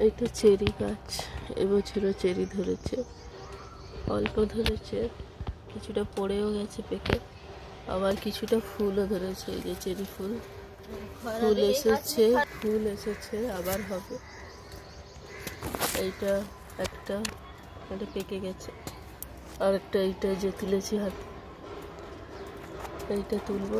এটা চেরি গাছ, এবছরও চেরি ধরেছে, অল্প ধরেছে, কিছুটা পড়েও গেছে পেকে, আবার কিছুটা ফুলও ধরেছে। এই যে চেরি ফুল, ফুল এসেছে আবার হবে। এইটা একটা, এটা পেকে গেছে, আর একটা এইটা যে তুলেছি হাতে, এইটা তুলব।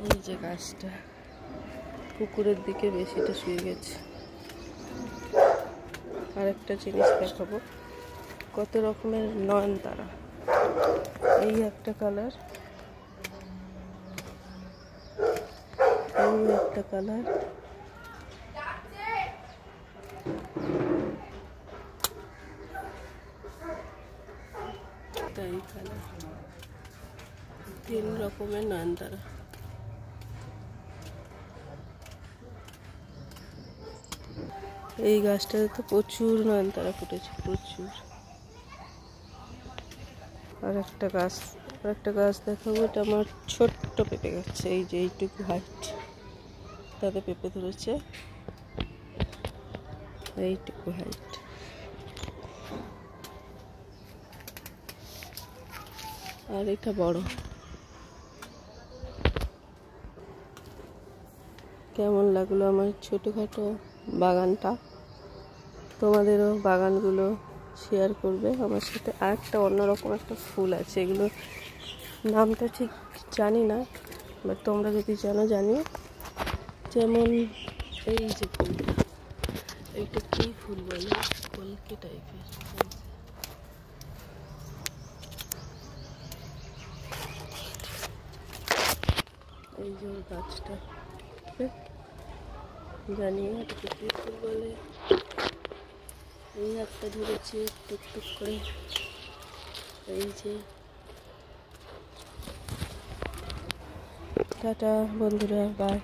এই যে গাছটা পুকুরের দিকে বেশিটা শুয়ে গেছে। আর একটা জিনিস দেখাবো, কত রকমের নয়নতারা। এই একটা কালার, এই একটা কালার, এই কালার, 3 রকমের নয়নতারা। এই গাছটাতে তো প্রচুর নয়নতারা ফুটেছে, প্রচুর। আর একটা গাছ দেখাবো, এটা আমার ছোট্ট পেঁপে গাছ। এই যে এইটুকু হাইট, তাতে পেঁপে ধরেছে, এইটুকু হাইট। আর এটা বড়। কেমন লাগলো আমার ছোটোখাটো বাগানটা? তোমাদেরও বাগানগুলো শেয়ার করবে আমার সাথে। আর একটা অন্যরকম একটা ফুল আছে, এগুলো নামটা ঠিক জানি না, বাট তোমরা যদি জানো জানিও। যেমন এই যে ফুলটা, এইটা কি ফুল বলে, কলকে টাইপের। এই যে গাছটা জানিও এটা কি ফুল বলে। এই একটা ধরেছে টুকটুক করে। এই যে টাটা বন্ধুরা, বাই।